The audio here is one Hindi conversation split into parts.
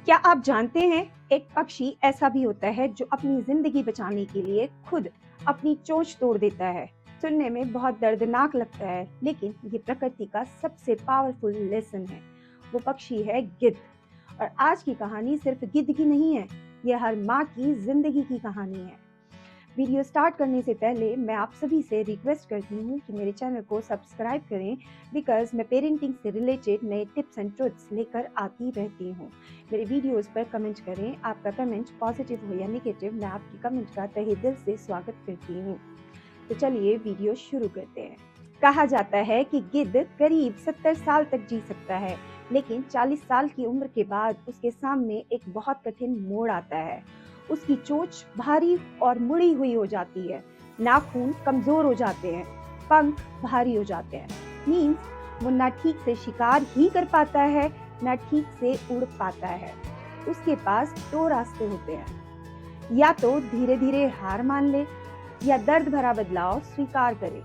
क्या आप जानते हैं एक पक्षी ऐसा भी होता है जो अपनी जिंदगी बचाने के लिए खुद अपनी चोंच तोड़ देता है। सुनने में बहुत दर्दनाक लगता है, लेकिन ये प्रकृति का सबसे पावरफुल लेसन है। वो पक्षी है गिद्ध। और आज की कहानी सिर्फ गिद्ध की नहीं है, ये हर माँ की जिंदगी की कहानी है। वीडियो स्टार्ट करने से पहले मैं आप सभी से रिक्वेस्ट करती हूँ कि मेरे चैनल को सब्सक्राइब करें, बिकॉज मैं पेरेंटिंग से रिलेटेड नए टिप्स एंड ट्रिक्स लेकर आती रहती हूँ। मेरे वीडियोस पर कमेंट करें। आपका कमेंट पॉजिटिव हो या नेगेटिव, मैं आपकी कमेंट का तहे दिल से स्वागत करती हूँ। तो चलिए वीडियो शुरू करते हैं। कहा जाता है कि गिद्ध करीब 70 साल तक जी सकता है, लेकिन 40 साल की उम्र के बाद उसके सामने एक बहुत कठिन मोड़ आता है। उसकी चोंच भारी और मुड़ी हुई हो जाती है, नाखून कमजोर हो जाते हैं, पंख भारी हो जाते हैं। मीन्स वो ना ठीक से शिकार ही कर पाता है, ना ठीक से उड़ पाता है। उसके पास दो रास्ते होते हैं, या तो धीरे धीरे हार मान ले या दर्द भरा बदलाव स्वीकार करे।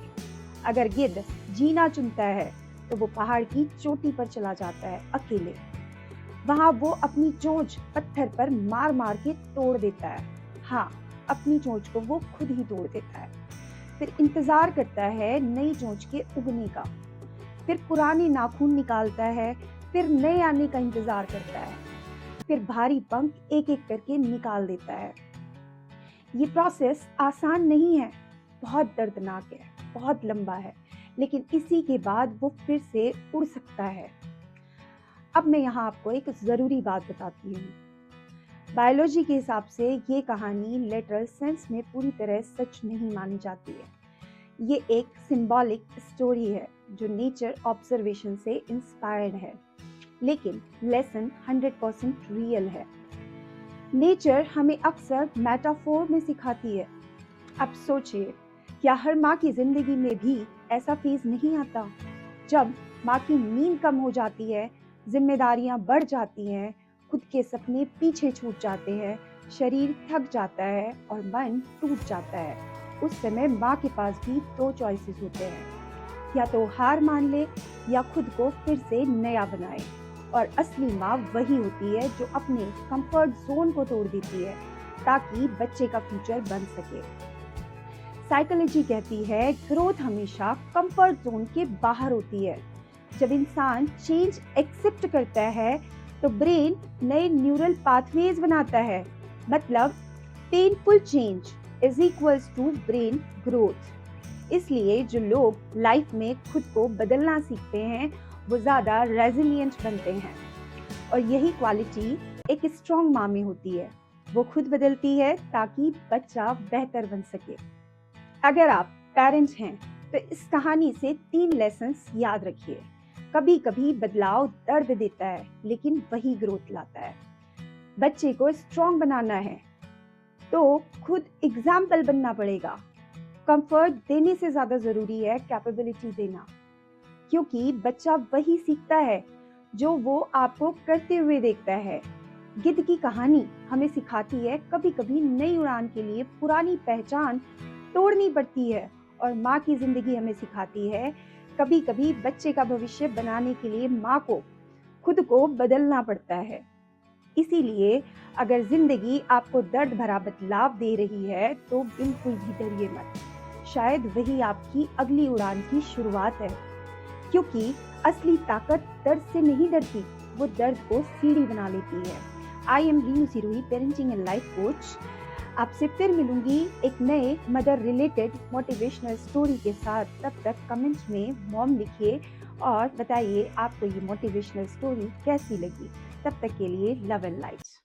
अगर गिद्ध जीना चुनता है तो वो पहाड़ की चोटी पर चला जाता है अकेले। वहां वो अपनी चोंच पत्थर पर मार मार के तोड़ देता है। हाँ, अपनी चोंच को वो खुद ही तोड़ देता है। फिर इंतजार करता है नई चोंच के उगने का, फिर पुराने नाखून निकालता है, फिर नए आने का इंतजार करता है, फिर भारी पंख एक एक करके निकाल देता है। ये प्रोसेस आसान नहीं है, बहुत दर्दनाक है, बहुत लंबा है, लेकिन इसी के बाद वो फिर से उड़ सकता है। अब मैं यहाँ आपको एक ज़रूरी बात बताती हूँ। बायोलॉजी के हिसाब से ये कहानी लिटरल सेंस में पूरी तरह सच नहीं मानी जाती है। ये एक सिंबॉलिक स्टोरी है जो नेचर ऑब्जर्वेशन से इंस्पायर्ड है, लेकिन लेसन 100% रियल है। नेचर हमें अक्सर मेटाफोर में सिखाती है। अब सोचिए, क्या हर माँ की जिंदगी में भी ऐसा फेज नहीं आता जब माँ की नींद कम हो जाती है, जिम्मेदारियां बढ़ जाती हैं, खुद के सपने पीछे छूट जाते हैं, शरीर थक जाता है और मन टूट जाता है। उस समय माँ के पास भी दो चॉइसेस होते हैं, या तो हार मान ले या खुद को फिर से नया बनाए। और असली माँ वही होती है जो अपने कंफर्ट जोन को तोड़ देती है ताकि बच्चे का फ्यूचर बन सके। साइकोलॉजी कहती है ग्रोथ हमेशा कंफर्ट जोन के बाहर होती है। जब इंसान चेंज एक्सेप्ट करता है तो ब्रेन नए न्यूरल पाथवेज बनाता है। मतलब painful change is equals to brain growth. इसलिए जो लोग लाइफ में खुद को बदलना सीखते हैं वो ज्यादा रेजिलिएंट बनते हैं। और यही क्वालिटी एक स्ट्रॉन्ग माँ में होती है। वो खुद बदलती है ताकि बच्चा बेहतर बन सके। अगर आप पेरेंट्स हैं तो इस कहानी से 3 लेसन्स याद रखिए। कभी कभी बदलाव दर्द देता है, लेकिन वही ग्रोथ लाता है। बच्चे को स्ट्रॉन्ग बनाना है तो खुद एग्जाम्पल बनना पड़ेगा। कंफर्ट देने से ज्यादा जरूरी है कैपेबिलिटी देना, क्योंकि बच्चा वही सीखता है जो वो आपको करते हुए देखता है। गिद्ध की कहानी हमें सिखाती है कभी कभी नई उड़ान के लिए पुरानी पहचान तोड़नी पड़ती है, और माँ की जिंदगी हमें सिखाती है कभी कभी बच्चे का भविष्य बनाने के लिए माँ को खुद को बदलना पड़ता है। इसीलिए अगर जिंदगी आपको दर्द भरा बदलाव दे रही है तो बिल्कुल भी डरिए मत। शायद वही आपकी अगली उड़ान की शुरुआत है, क्योंकि असली ताकत दर्द से नहीं डरती, वो दर्द को सीढ़ी बना लेती है। I am Rinu Sirohi, parenting and life coach. आपसे फिर मिलूंगी एक नए मदर रिलेटेड मोटिवेशनल स्टोरी के साथ। तब तक कमेंट्स में मॉम लिखिए और बताइए आपको ये मोटिवेशनल स्टोरी कैसी लगी। तब तक के लिए लव एंड लाइट।